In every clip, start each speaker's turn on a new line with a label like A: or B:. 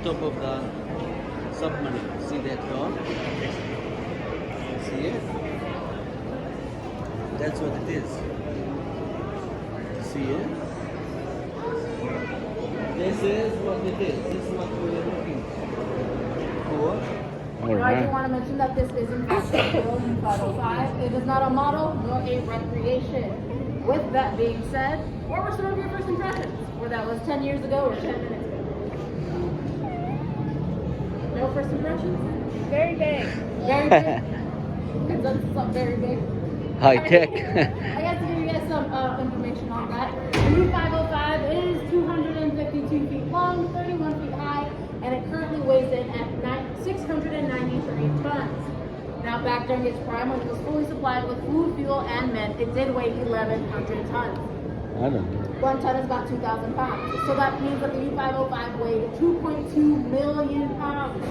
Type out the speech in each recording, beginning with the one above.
A: top of the submarine. See that top? See it? That's what it is. See it? This is what it is. This is what we are looking for.
B: I do want to mention that this is in fact a U-505. It is not a model nor a recreation. With that being said, what were some of your first impressions? Whether that was 10 years ago or 10 minutes ago? No first impressions? Very big. Very big. It's something very big.
C: High tech.
B: I got to give you guys some information on that. The U-505 is 252 feet long, 31 feet high, and it currently weighs in at 693 tons. Now, back during its prime, when it was fully supplied with food, fuel, and men, it did weigh 1,100 tons.
C: I don't know.
B: 1 ton is about 2,000 pounds. So that means that the U-505 weighed 2.2 million pounds.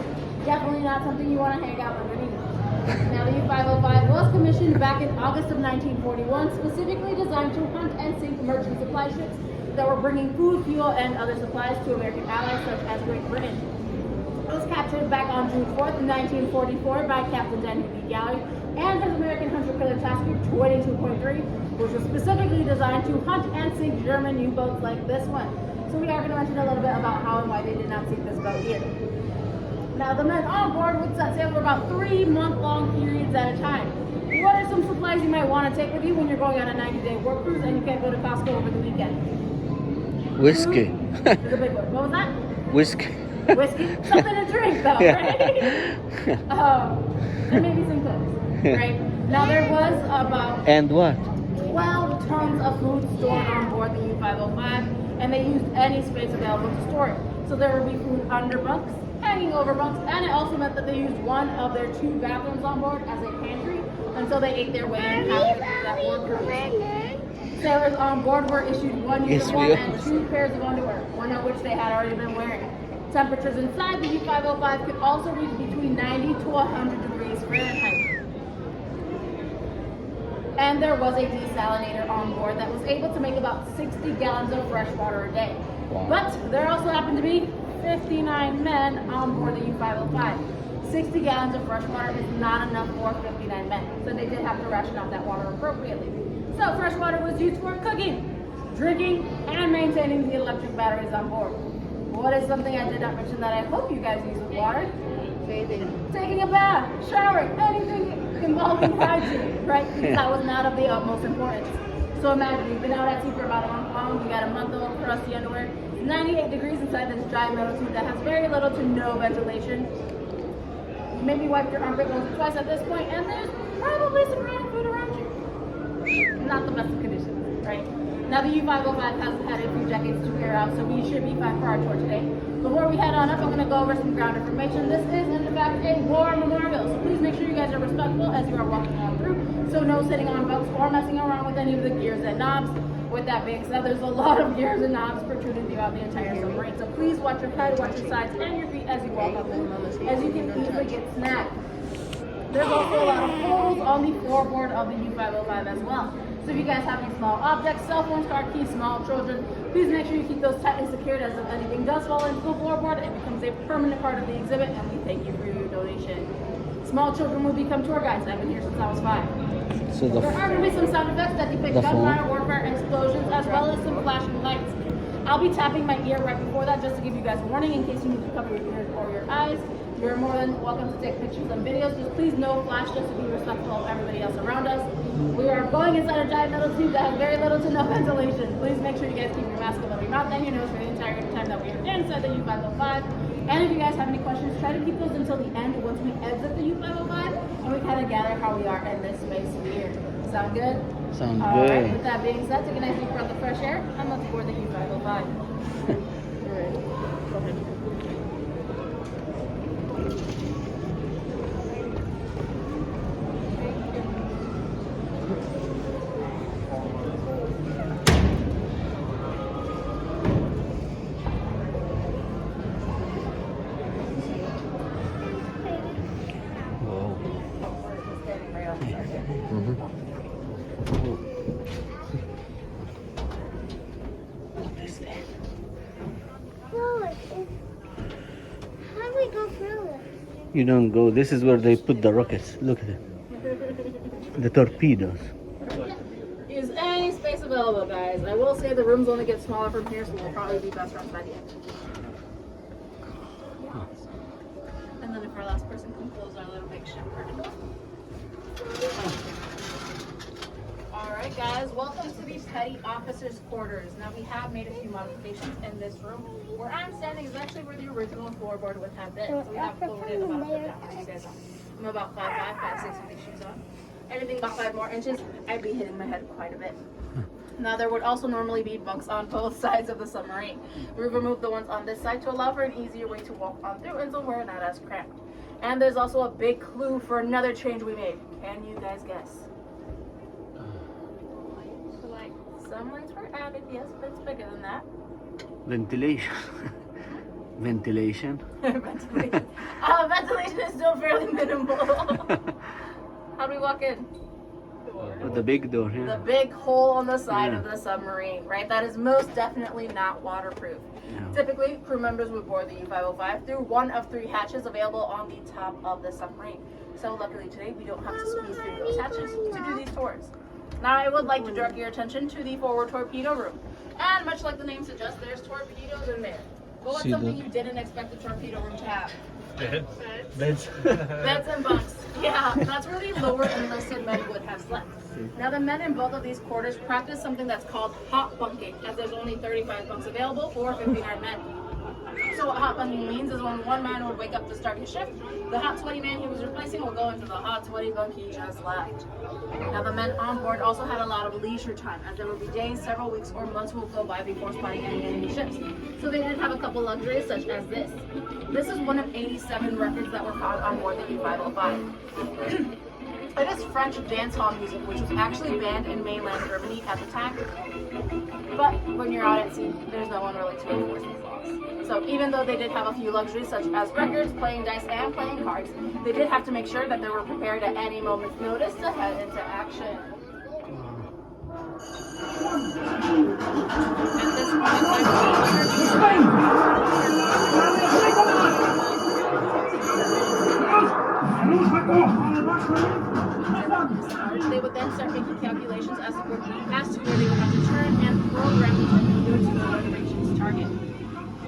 B: Definitely not something you want to hang out underneath. Now, the U-505 was commissioned back in August of 1941, specifically designed to hunt and sink merchant supply ships that were bringing food, fuel, and other supplies to American allies such as Great Britain. It was captured back on June 4th, 1944 by Captain Daniel B. Galley and his American Hunter-Killer Task Group 22.3, which was specifically designed to hunt and sink German U-boats like this one. So we are going to mention a little bit about how and why they did not sink this boat here. Now, the men on board would set sail for about 3-month-long periods at a time. What are some supplies you might want to take with you when you're going on a 90-day work cruise and you can't go to Costco over the weekend?
C: Whiskey.
B: There's a big one. What was that?
C: Whiskey.
B: Whiskey? Something to drink, though, right? And maybe some clothes, right? Now, there was about
C: And what?
B: 12 tons of food stored on board the U-505, and they used any space available to store it. So there would be food under bunks, hanging over bunks, and it also meant that they used one of their 2 bathrooms on board as a pantry until they ate their way in halfway through that work cruise. Sailors on board were issued 1 uniform and 2 pairs of underwear, one of which they had already been wearing. Temperatures inside the U-505 could also reach between 90 to 100 degrees Fahrenheit. And there was a desalinator on board that was able to make about 60 gallons of fresh water a day.
C: Wow.
B: But there also happened to be 59 men on board the U-505. 60 gallons of fresh water is not enough for 59 men, so they did have to ration out that water appropriately. So fresh water was used for cooking, drinking, and maintaining the electric batteries on board. What is something I did not mention that I hope you guys use with water? Bathing. Taking a bath, showering, anything involving hygiene, right? Because that was not of the utmost importance. So imagine you've been out at sea for about a month long, you got a month old crusty underwear, 98 degrees inside this dry metal tube that has very little to no ventilation. You maybe wiped your armpit once or twice at this point, and there's probably some random food around you. Not the best of conditions, right? Now the U-505 has had a few decades to clear out, so we should be fine for our tour today. Before we head on up, I'm going to go over some ground information. This is, in fact, a war memorial, so please make sure you guys are respectful as you are walking on through. So no sitting on bunks or messing around with any of the gears and knobs. With that being said, there's a lot of gears and knobs protruding throughout the entire submarine, so please watch your head, watch your sides, and your feet as you walk up in, as you can easily get snagged. There's also a lot of holes on the floorboard of the U-505 as well. So if you guys have any small objects, cell phones, car keys, small children, please make sure you keep those tightly secured, as if anything does fall into the floorboard, it becomes a permanent part of the exhibit, and we thank you for your donation. Small children will become tour guides. I've been here since I was 5.
C: So
B: There are going to be some sound effects that depict gunfire, warfare, explosions, as well as some flashing lights. I'll be tapping my ear right before that just to give you guys a warning in case you need to cover your ears or your eyes. You're more than welcome to take pictures and videos. Just please no flash, just to be respectful of everybody else around us. We are going inside a giant metal tube that has very little to no ventilation. Please make sure you guys keep your mask above your mouth and your nose for the entire time that we are inside the U-505. And if you guys have any questions, try to keep those until the end once we exit the U-505 and we kind of gather how we are in this space here. Sound good?
C: Sounds
B: All
C: good.
B: right, with that being said, take a nice deep breath of fresh air and let's board the U-505. All right. Go ahead.
C: You don't go. This is where they put the rockets. Look at it. The torpedoes.
B: Is any space available, guys? I will say the rooms only get smaller from here, so we'll probably be best friends by the end. And then if our last person can close our little big ship curtain. Alright guys, welcome to the petty officers' quarters. Now we have made a few modifications in this room. Where I'm standing is actually where the original floorboard would have been. So we have lowered it about a foot down for you guys on. I'm about 5'5", 5'6" with these shoes on. Anything about 5 more inches, I'd be hitting my head quite a bit. Now there would also normally be bunks on both sides of the submarine. We've removed the ones on this side to allow for an easier way to walk on through and so we're not as cramped. And there's also a big clue for another change we made. Can you guys guess? So like, some lights were added, yes, but it's bigger than that.
C: Ventilation. Ventilation.
B: Ventilation. Ventilation is still fairly minimal. How do we walk in?
C: The big door, yeah.
B: The big hole on the side of the submarine, right? That is most definitely not waterproof.
C: Yeah.
B: Typically, crew members would board the U-505 through one of 3 hatches available on the top of the submarine. So luckily today, we don't have to squeeze through those hatches to do these tours. Now, I would like to direct your attention to the forward torpedo room. And much like the name suggests, there's torpedoes in there. But what's something you didn't expect the torpedo room to have?
C: Beds.
B: Beds and bunks. Yeah, that's where the lower enlisted men would have slept. Now the men in both of these quarters practice something that's called hot bunking, as there's only 35 bunks available for 59 men. So what hot bunking means is when one man would wake up to start his shift, the hot sweaty man he was replacing will go into the hot sweaty bunk he just left. Now the men on board also had a lot of leisure time, as there would be days, several weeks, or months will go by before spotting any enemy ships. So they did have a couple luxuries such as this. This is one of 87 records that were found on board the U-505. It is French dance hall music, which was actually banned in mainland Germany at the time. But when you're out at sea, there's no one really to enforce these laws. So even though they did have a few luxuries such as records, playing dice, and playing cards, they did have to make sure that they were prepared at any moment's notice to head into action. At this they would then start making calculations as to where they would have to turn and program the torpedo to the reservation's target.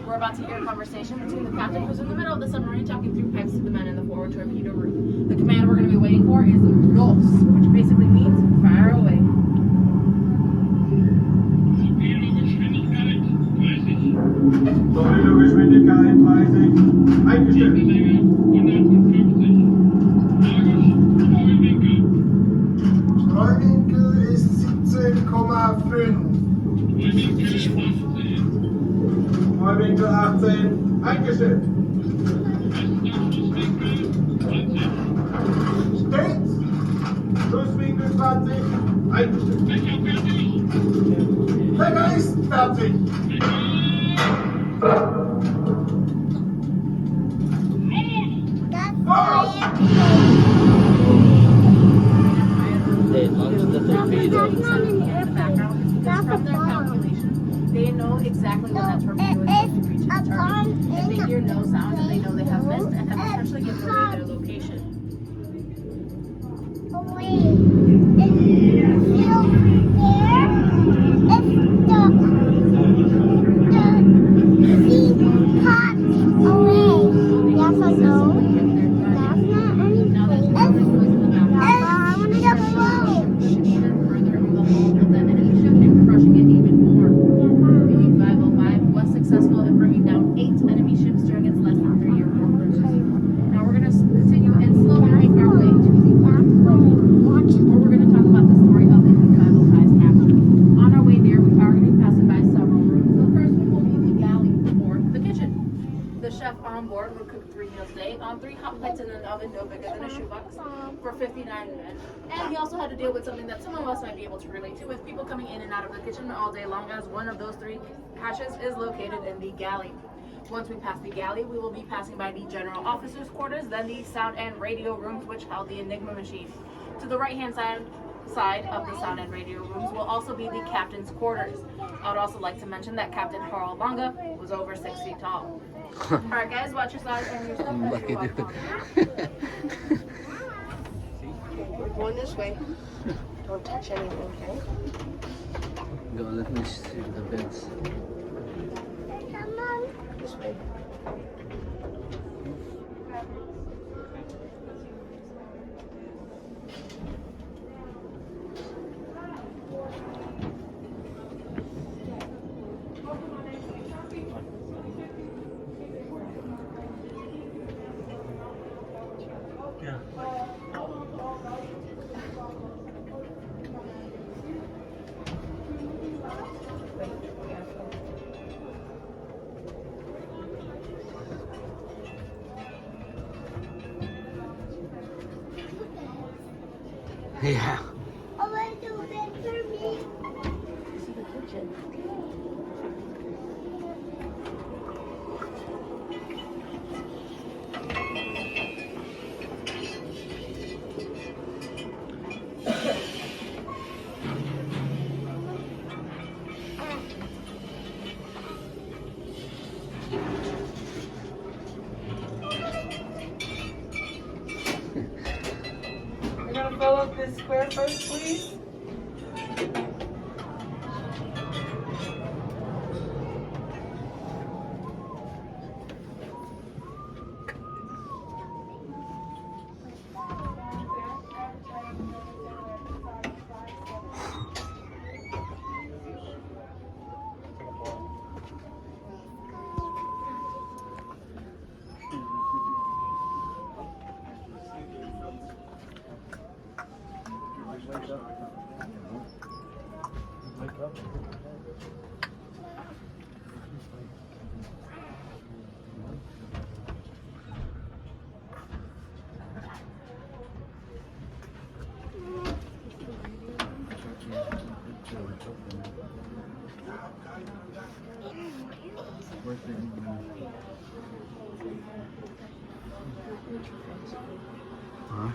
B: We're about to hear a conversation between the captain, who's in the middle of the submarine, talking through pipes to the men in the forward torpedo room. The command we're going to be waiting for is "Los," which basically means fire away.
D: Torpedogeschwindigkeit 30. Eingestellt. Streuwinkel ist 17,5. Streuwinkel 18. Eingestellt. Steht. Schlusswinkel 20. Eingestellt. Wecker ist fertig.
C: They launched the torpedo.
B: From their calculation, they know exactly when that torpedo is going to reach its target. If they hear no sound, they know they have missed and have essentially given away their location. On 3 hot plates in an oven no bigger than a shoebox for 59 men. And he also had to deal with something that some of us might be able to relate to, with people coming in and out of the kitchen all day long, as one of those 3 hatches is located in the galley. Once we pass the galley, we will be passing by the general officers' quarters, then the sound and radio rooms, which held the Enigma machine. To the right-hand side of the sound and radio rooms will also be the captain's quarters. I would also like to mention that Captain Harald Banga was over 6 feet tall. Alright guys, watch your slides and your stuff as
C: Bakit
B: you walk
C: yun?
B: on.
E: We're going this way. Don't touch anything, okay?
C: Go, let me see the beds.
E: This way.
C: Yeah. Yeah.
E: This is the kitchen.
F: We're gonna fill up this square first, please.
C: Huh?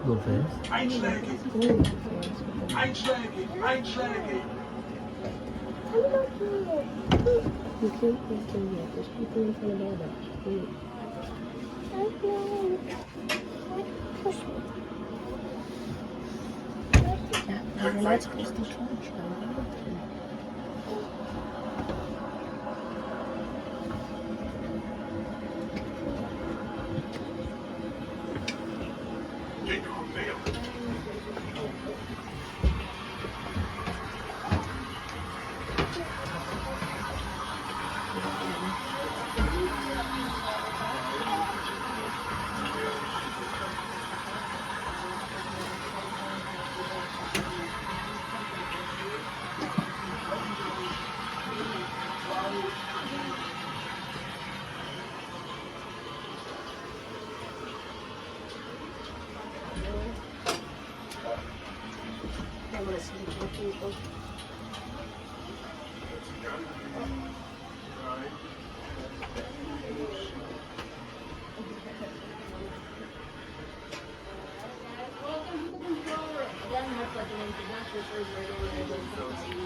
C: Good face.
D: Einschlägig! Einschlägig! Einschlägig!
E: You can't get in yet. There's people in front of all that. Wait. Yeah, the lights close to charge. I want to see the people.
B: Welcome to the control room. Again, much like an introductory surgery where they're going to see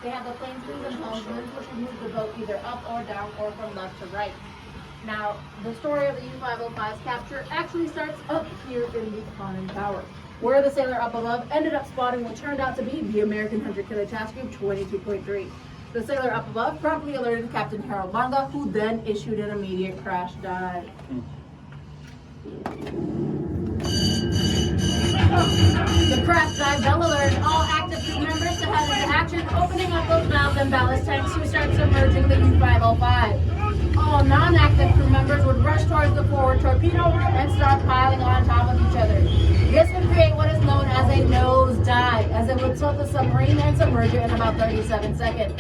B: they have the planes, wings, and helmets, which will move the boat either up or down or from left to right. Now, the story of the U-505's capture actually starts up here in the conning tower, where the sailor up above ended up spotting what turned out to be the American hunter-killer task group 22.3. The sailor up above promptly alerted Captain Harold Longa, who then issued an immediate crash dive. The crash dive bell alerted all active crew members to head into action, opening up those valves and ballast tanks to start submerging the U-505. All non-active crew members would rush towards the forward torpedo room and start piling on top of each other. This would create what is known as a nose dive, as it would tilt the submarine and submerge it in about 37 seconds.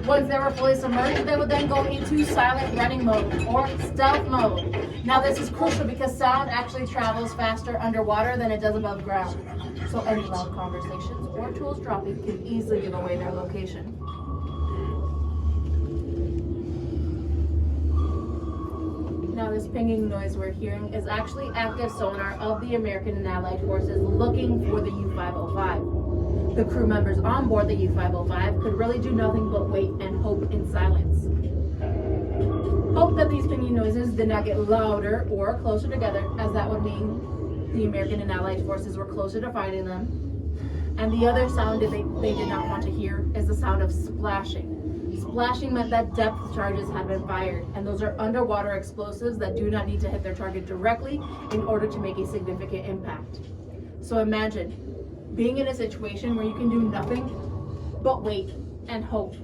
B: Once they were fully submerged, they would then go into silent running mode, or stealth mode. Now this is crucial because sound actually travels faster underwater than it does above ground. So any loud conversations or tools dropping can easily give away their location. Now, this pinging noise we're hearing is actually active sonar of the American and Allied forces looking for the U-505. The crew members on board the U-505 could really do nothing but wait and hope in silence. Hope that these pinging noises did not get louder or closer together, as that would mean the American and Allied forces were closer to finding them. And the other sound that they did not want to hear is the sound of splashing. Splashing meant that depth charges had been fired, and those are underwater explosives that do not need to hit their target directly in order to make a significant impact. So imagine being in a situation where you can do nothing but wait and hope.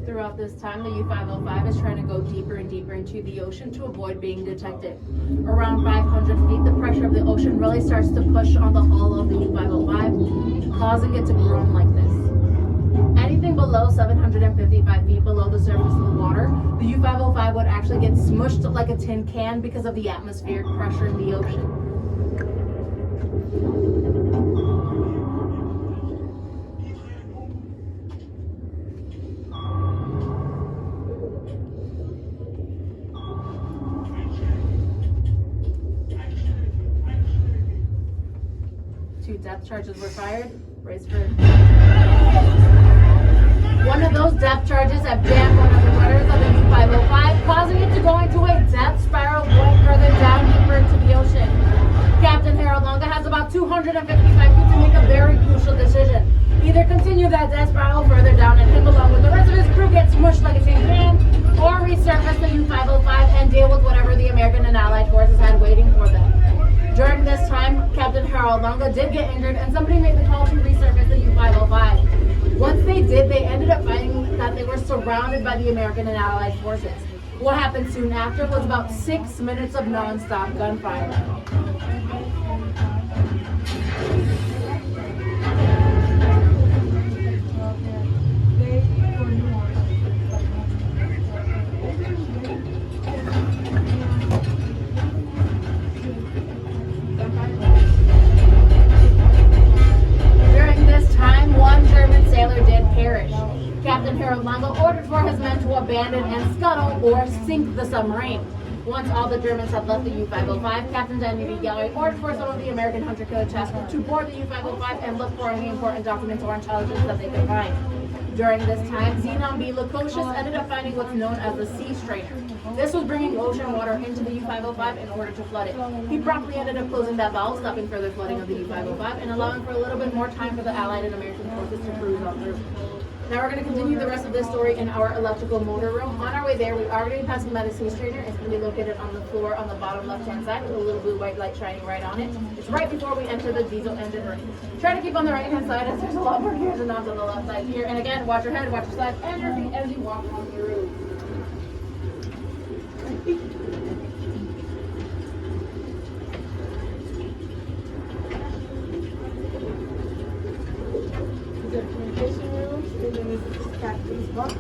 B: Throughout this time, the U-505 is trying to go deeper and deeper into the ocean to avoid being detected. Around 500 feet, the pressure of the ocean really starts to push on the hull of the U-505, causing it to groan like this. Anything below 755 feet below the surface of the water, the U-505 would actually get smushed like a tin can because of the atmospheric pressure in the ocean. Two depth charges were fired. Brace for. One of those depth charges had jammed one of the rudders of the U-505, causing it to go into a death spiral going further down deeper into the ocean. Captain Harold Longa has about 255 feet to make a very crucial decision. Either continue that death spiral further down and him along with the rest of his crew get smushed like a tin can, or resurface the U-505 and deal with whatever the American and Allied forces had waiting for them. During this time, Captain Harold Longa did get injured and somebody made the call to resurface the U-505. Once they did, they ended up finding that they were surrounded by the American and Allied forces. What happened soon after was about 6 minutes of non-stop gunfire. Captain Harold Longa ordered for his men to abandon and scuttle or sink the submarine. Once all the Germans had left the U-505, Captain Daniel Galloway ordered for some of the American hunter-killer task force to board the U-505 and look for any important documents or intelligence that they could find. During this time, Xenon B. Lukosius ended up finding what's known as the sea strainer. This was bringing ocean water into the U-505 in order to flood it. He promptly ended up closing that valve, stopping further flooding of the U-505 and allowing for a little bit more time for the Allied and American forces to cruise on through. Now we're going to continue the rest of this story in our electrical motor room. On our way there, we are going to be passing by the sea strainer. It's going to be located on the floor on the bottom left-hand side with a little blue-white light shining right on it. It's right before we enter the diesel engine room. Try to keep on the right-hand side as there's a lot more gears and knobs on the left side here. And again, watch your head, watch your side, and your feet as you walk on through.
F: The communication room, and then this is Captain's bunk.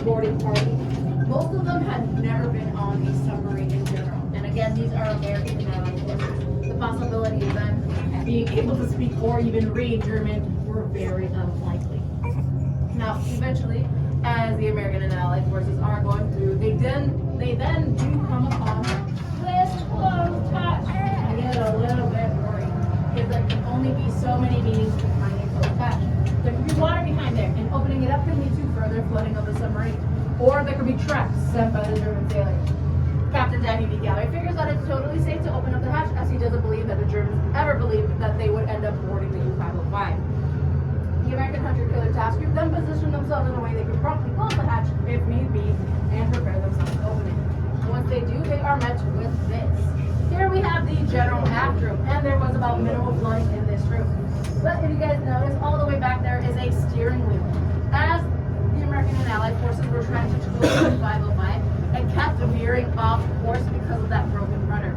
B: boarding party. Most of them had never been on a submarine in general. And again, these are American and Allied forces. The possibility of them being able to speak or even read German were very unlikely. Now, eventually, as the American and Allied forces are going through, they then do come upon this close touch. I get a little bit worried because there can only be so many meetings behind a closed touch. There could be water behind there, and opening it up could lead to further flooding of the submarine. Or there could be traps sent by the German sailors. Captain Danny D. Gallery figures that it's totally safe to open up the hatch, as he doesn't believe that the Germans ever believed that they would end up boarding the U-505. The American hunter-killer task group then positioned themselves in a way they could promptly close the hatch if need be and prepare themselves to open it. And once they do, they are met with this. Here we have the general bathroom, and there was about minimal flooding in this room. But if you guys notice, all the way back there is a steering wheel. As the American and Allied forces were trying to close the 505, it kept veering off course because of that broken rudder.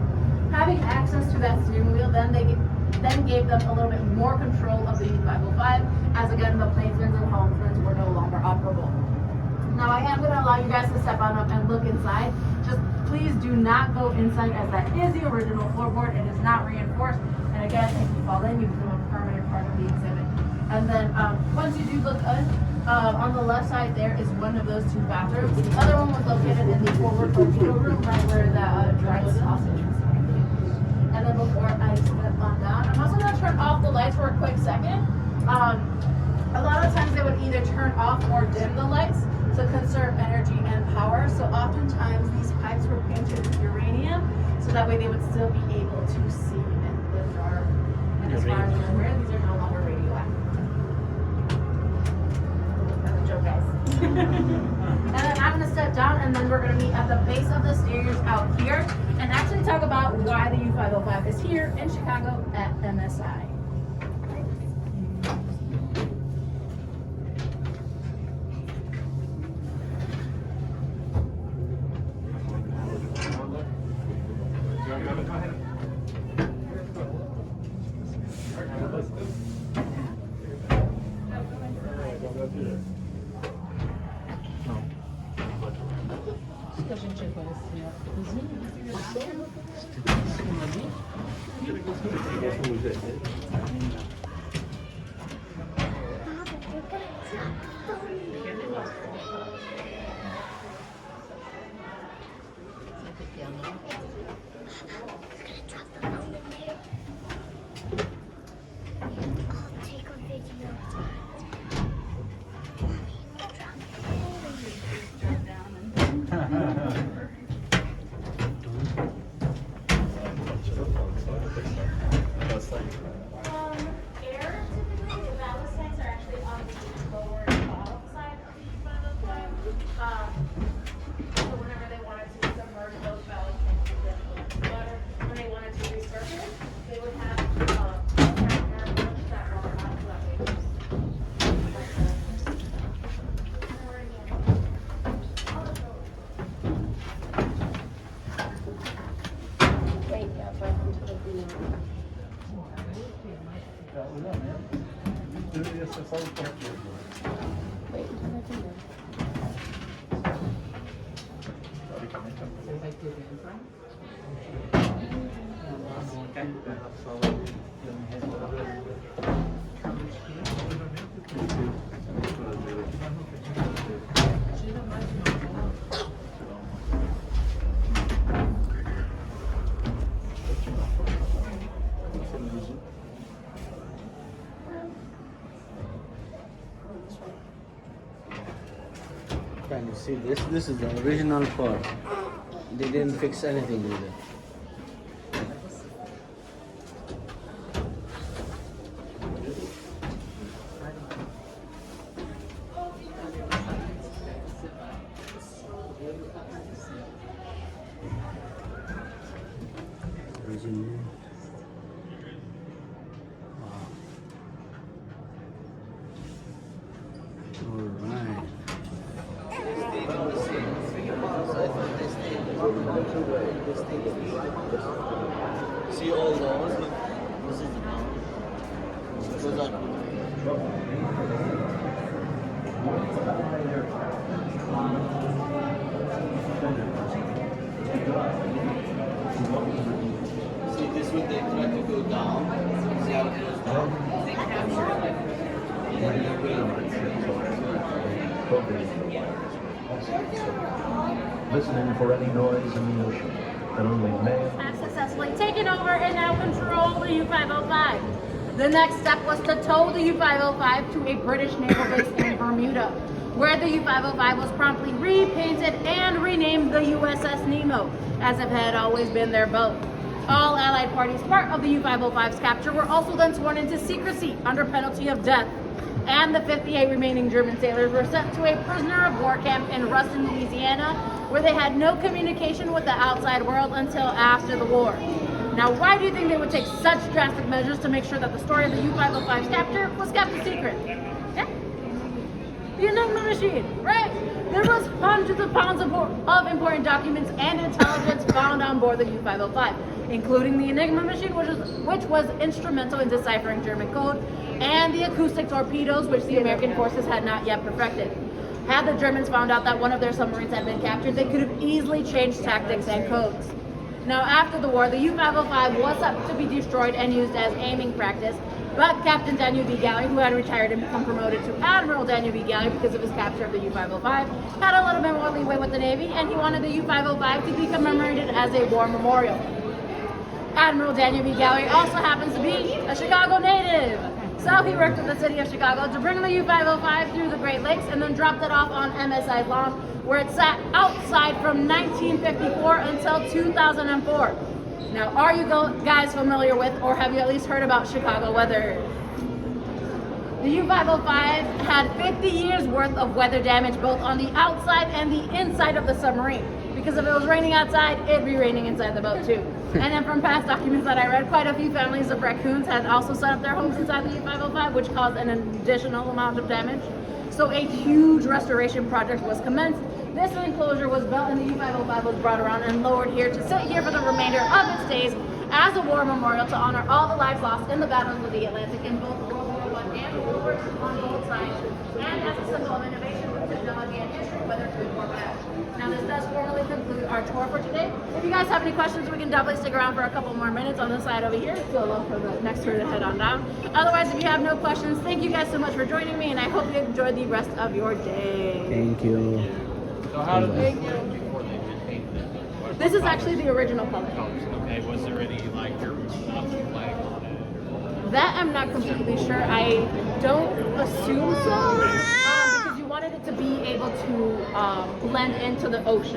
B: Having access to that steering wheel then gave them a little bit more control of the U-505, as again the planesmen and helmsmen were no longer operable. Now I am going to allow you guys to step on up and look inside. Just please do not go inside, as that is the original floorboard. It is not reinforced, and again, if you fall in, you become a permanent part of the exhibit. And then once you do look in, on the left side there is one of those two bathrooms. The other one was located in the forward torpedo room, right where the dried sausage was. And then before I step on down, I'm also going to turn off the lights for a quick second. A lot of times they would either turn off or dim the lights to conserve energy and power. So oftentimes these pipes were painted with uranium, so that way they would still be able to see in the dark. And as far as I'm aware, these are no longer radioactive. That's a joke, guys. And then I'm going to step down, and then we're going to meet at the base of the stairs out here and actually talk about why the U-505 is here in Chicago at MSI.
C: Can you see this? This is the original car. They didn't fix anything with it. Original. Wow. All right. See all those? This is the one. Goes up. when they try to go down, see how it goes down. And then you
G: Listening for any noise in the ocean that only man.
B: Have successfully taken over and now control the U-505. The next step was to tow the U-505 to a British naval base in Bermuda, where the U-505 was promptly repainted and renamed the USS Nemo, as if it had always been their boat. All Allied parties part of the U-505's capture were also then sworn into secrecy under penalty of death, and the 58 remaining German sailors were sent to a prisoner of war camp in Ruston, Louisiana, where they had no communication with the outside world until after the war. Now, why do you think they would take such drastic measures to make sure that the story of the U-505's capture was kept a secret? Yeah? The Enigma machine, right? There was hundreds of pounds of important documents and intelligence found on board the U-505, including the Enigma machine, which was instrumental in deciphering German code, and the acoustic torpedoes, which the American forces had not yet perfected. Had the Germans found out that one of their submarines had been captured, they could have easily changed tactics and codes. Now, after the war, the U-505 was up to be destroyed and used as aiming practice, but Captain Daniel B. Galley, who had retired and become promoted to Admiral Daniel B. Galley because of his capture of the U-505, had a little bit more leeway with the Navy, and he wanted the U-505 to be commemorated as a war memorial. Admiral Daniel B. Galley also happens to be a Chicago native. So he worked with the city of Chicago to bring the U-505 through the Great Lakes and then dropped it off on MSI's lawn, where it sat outside from 1954 until 2004. Now, are you guys familiar with, or have you at least heard about Chicago weather? The U-505 had 50 years worth of weather damage both on the outside and the inside of the submarine. Because if it was raining outside, it'd be raining inside the boat too. And then from past documents that I read, quite a few families of raccoons had also set up their homes inside the U-505, which caused an additional amount of damage. So a huge restoration project was commenced. This enclosure was built and the U-505 was brought around and lowered here to sit here for the remainder of its days as a war memorial to honor all the lives lost in the battles of the Atlantic in both World War I and World War II on both sides, and as a symbol of innovation with technology and history, whether good or bad. Now, this does formally conclude our tour for today. If you guys have any questions, we can definitely stick around for a couple more minutes on this side over here. Feel love for the next tour to head on down. Otherwise, if you have no questions, thank you guys so much for joining me, and I hope you enjoy the rest of your day.
A: Thank you.
H: So how did they look before they painted it?
B: This is actually the original color.
H: Okay, was there any like German Nazi flag on it?
B: That I'm not completely sure. I don't assume so, because you wanted it to be able to blend into the ocean.